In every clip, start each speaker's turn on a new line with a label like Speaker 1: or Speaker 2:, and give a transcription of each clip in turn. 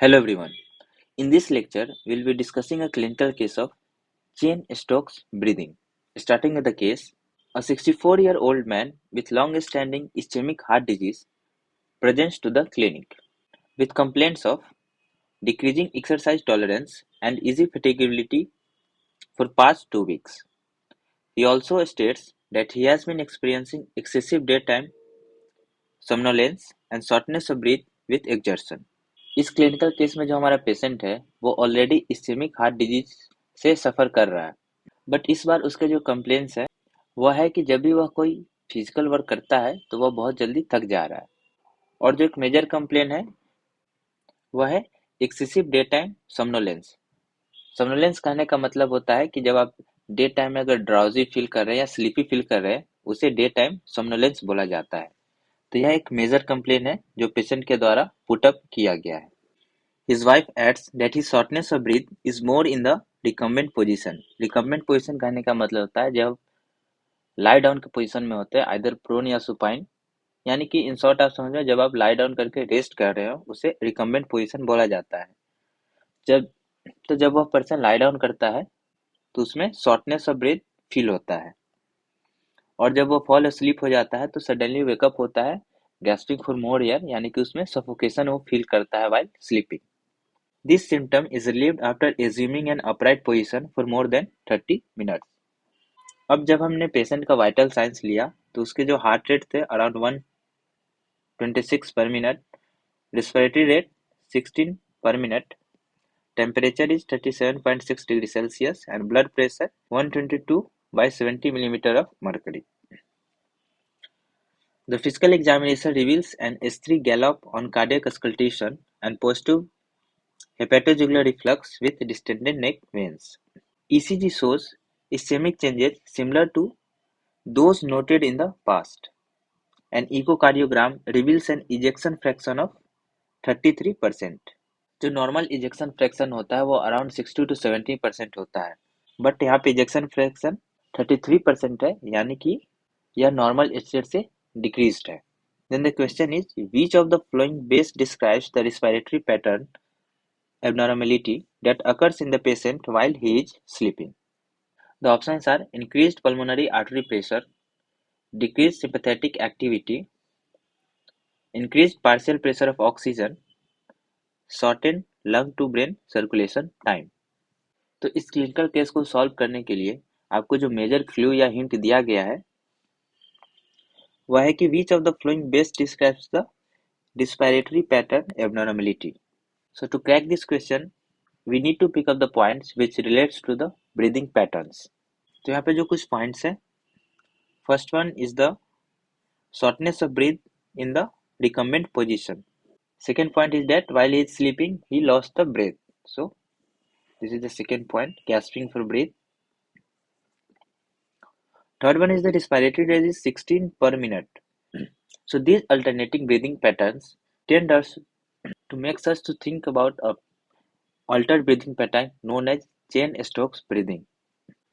Speaker 1: Hello everyone. In this lecture, we'll be discussing a clinical case of Cheyne-Stokes breathing. Starting with the case, a 64-year-old man with long-standing ischemic heart disease presents to the clinic with complaints of decreasing exercise tolerance and easy fatigability for past 2 weeks. He also states that he has been experiencing excessive daytime somnolence and shortness of breath with exertion. इस clinical case में जो हमारा patient है वो already ischaemic heart disease से सफ़र कर रहा है, बट इस बार उसके जो कंप्लेंट्स है वह है कि जब भी वह कोई फिजिकल वर्क करता है तो वह बहुत जल्दी थक जा रहा है। और जो एक मेजर कंप्लेन है वह है एक्सेसिव डे टाइम समनोलेंस। समनोलेंस कहने का मतलब होता है कि जब आप डे टाइम में अगर ड्राउजी फील कर रहे हैं या स्लीपी फील कर रहे हैं उसे डे टाइम समनोलेंस बोला जाता है। तो यह एक मेजर कंप्लेन है जो पेशेंट के द्वारा पुटअप किया गया है। His wife adds that his shortness of breath is more in the recumbent position. Recumbent position कहने का मतलब होता है जब lie down के पोजीशन में होते हैं, either prone या supine, यानी कि इन शॉर्ट आप समझ में जब आप lie down करके रेस्ट कर रहे हो उसे recumbent position बोला जाता है। जब वह पर्सन lie down करता है तो उसमें shortness of breath फील होता है और जब वो fall asleep हो जाता है तो suddenly wake up होता है gasping for more air, यानी कि उसमें suffocation वो फील करता है while sleeping. This symptom is relieved after assuming an upright position for more than 30 minutes. अब जब हमने पेशेंट का वाइटल साइंस लिया तो उसके जो हार्ट रेट थे अराउंड 126 पर मिनट, रेस्पिरेटरी रेट 16 पर minute, temperature is 37.6 degree Celsius and blood pressure 122/70 millimeter of mercury. The physical examination reveals an S3 gallop on cardiac auscultation and positive hepatojugular reflux with distended neck veins. ECG shows ischemic changes similar to those noted in the past. An echocardiogram reveals an ejection fraction of 33%. जो normal ejection fraction होता है वो around 60 to 70% होता है, but यहाँ पे ejection fraction 33% है, यानी कि यह नॉर्मल स्टेट से डिक्रीज्ड है। Then the question is, which of the following best describes the respiratory pattern abnormality that occurs in the patient while he is sleeping? The options are increased pulmonary artery pressure, decreased sympathetic activity, increased partial pressure of oxygen, shortened lung to brain circulation time. तो इस clinical case को solve करने के लिए आपको जो major clue या hint दिया गया है वह है कि which of the following best describes the respiratory pattern abnormality. So to crack this question, we need to pick up the points which relates to the breathing patterns. तो यहाँ पे जो कुछ पॉइंट्स है, first one is the shortness of breath in the recumbent position. Second point is that while he is sleeping, he lost the breath. So this is the second point, gasping for breath. Third one is the respiratory rate is 16 per minute. So these alternating breathing patterns tend us to make us to think about a altered breathing pattern known as Cheyne-Stokes breathing.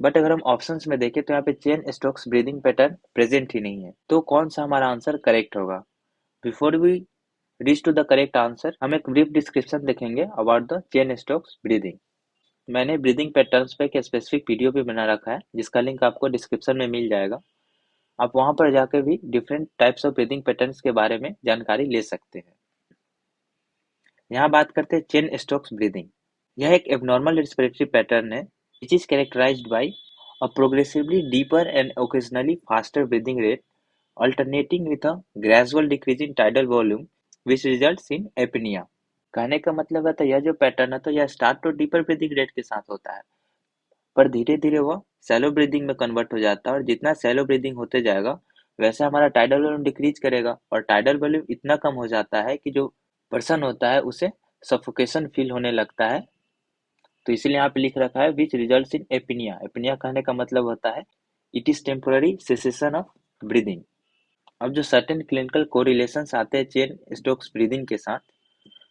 Speaker 1: But अगर हम options में देखें तो यहाँ पे Cheyne Stokes breathing pattern present ही नहीं है, तो कौन सा हमारा आंसर करेक्ट होगा? Before we reach to the correct answer हम एक ब्रीफ डिस्क्रिप्शन देखेंगे about the Cheyne Stokes breathing. मैंने ब्रीदिंग पैटर्न्स पे एक स्पेसिफिक वीडियो भी बना रखा है जिसका लिंक आपको डिस्क्रिप्शन में मिल जाएगा। आप वहां पर जाकर भी different types of breathing patterns के बारे में जानकारी ले सकते हैं। यहाँ बात करते हैं चेन स्टोक्स ब्रीदिंग। यह एक एबनॉर्मल रेस्पिरेटरी पैटर्न है which is characterized by a progressively deeper and occasionally faster breathing rate alternating with a gradual decrease in tidal volume which results in apnea. कहने का मतलब है तो यह जो पैटर्न है तो यह स्टार्ट तो डीपर ब्रीदिंग रेट के साथ होता है पर धीरे धीरे वह सैलो ब्रीदिंग में कन्वर्ट हो जाता है और जितना सैलो ब्रीदिंग होते जाएगा वैसे हमारा टाइडल वॉल्यूम डिक्रीज करेगा और टाइडल वॉल्यूम इतना कम हो जाता है कि जो पर्सन होता है उसे सफोकेशन फील होने लगता है। तो इसीलिए यहाँ पे लिख रखा है which results in apnoea. Apnoea कहने का मतलब होता है it is temporary cessation of breathing. अब जो सर्टेन क्लिनिकल कोरिलेशंस आते हैं चेन स्टोक्स ब्रीदिंग के साथ,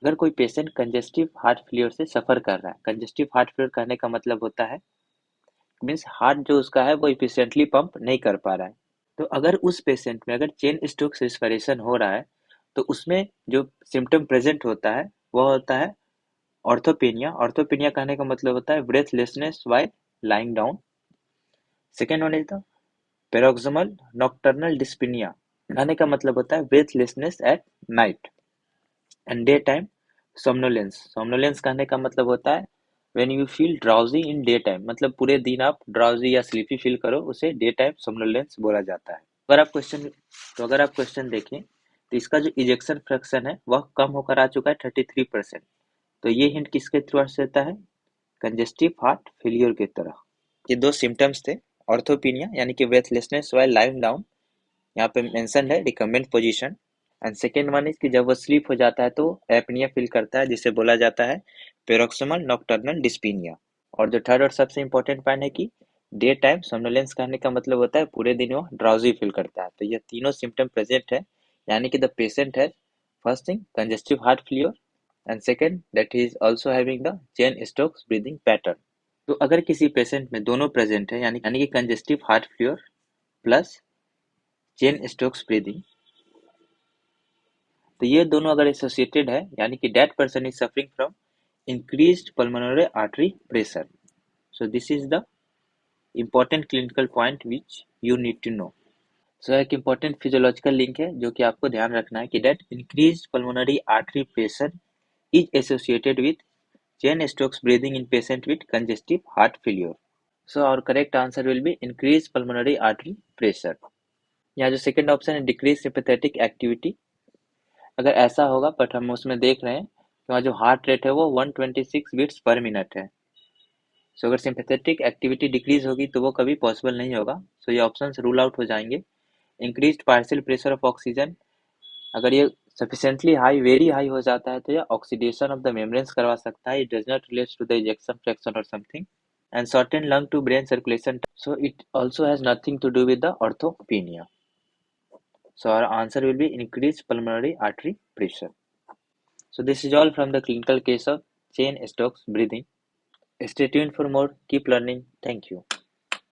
Speaker 1: अगर कोई पेशेंट कंजेस्टिव हार्ट फेलियर से सफर कर रहा है, कंजेस्टिव हार्ट फेलियर कहने का मतलब होता है मीन्स हार्ट जो उसका है वो इफिशिएंटली पंप नहीं कर पा रहा है, तो अगर उस पेशेंट में अगर चेन स्टोक्स रेस्पिरेशन हो रहा है तो उसमें जो सिम्टम प्रेजेंट होता है वह होता है ऑर्थोपेनिया कहने का मतलब होता है breathlessness while lying down. Second one is the paroxysmal nocturnal dyspnoea, कहने का मतलब होता है breathlessness at night. And day time somnolence कहने का मतलब होता है when you feel drowsy in day time, मतलब पूरे दिन आप ड्राउजी या स्लीपी फील करो, उसे डे टाइम सोमनोलेंस बोला जाता है। अगर आप क्वेश्चन देखें तो इसका जो इजेक्शन फ्रैक्शन है वह कम होकर आ चुका है 33%। तो ये हिंट किसके थ्रू देता है? कंजेस्टिव हार्ट फेलियर की तरह। ये दो सिम्टम्स थे, ऑर्थोपिनिया यानी कि ब्रेथलेसनेस व्हाइल लाइंग डाउन, यहाँ पे मेंशन है recommend position. And second one is कि जब वो स्लीप हो जाता है तो एपनिया फील करता है, जिसे बोला जाता है पेरोक्सिमल नॉकटर्नल डिस्पीनिया। और जो थर्ड और सबसे इंपॉर्टेंट पॉइंट है कि डे टाइम सोमनोलेंस कहने का मतलब होता है पूरे दिन वो ड्राउजी फील करता है। तो ये तीनों सिम्टम प्रेजेंट है, यानी कि द पेशेंट है first thing congestive heart failure, and second that he is also having the Cheyne Stokes breathing pattern. तो अगर किसी पेशेंट में दोनों प्रेजेंट है, यानी कि congestive heart failure plus chain Stokes breathing, तो ये दोनों अगर एसोसिएटेड है, यानी कि that person is suffering from increased pulmonary artery pressure. So this is the important clinical point which you need to know. So एक important physiological link है जो कि आपको ध्यान रखना है कि that increased pulmonary artery pressure is associated with Cheyne-Stokes breathing in patient with congestive heart failure. So our correct answer will be increased pulmonary artery pressure. यहाँ जो second option है decreased sympathetic activity, अगर ऐसा होगा but हम उसमें देख रहे हैं कि वहाँ जो हार्ट रेट है वो 126 बीट्स पर मिनट है। सो अगर सिंपैथेटिक एक्टिविटी डिक्रीज होगी तो वो कभी पॉसिबल नहीं होगा। सो ये ऑप्शंस रूल आउट हो जाएंगे। Increased partial pressure of oxygen, अगर ये सफिशिएंटली हाई वेरी हाई हो जाता है तो ये ऑक्सीडेशन ऑफ द मेम्ब्रेन्स करवा सकता है। It does not relate to the ejection fraction और something. And shorten lung to brain circulation, so it also has nothing to do with the orthopnoea. So our answer will be increased pulmonary artery pressure. So this is all from the clinical case of Cheyne-Stokes breathing. Stay tuned for more. Keep learning. Thank you.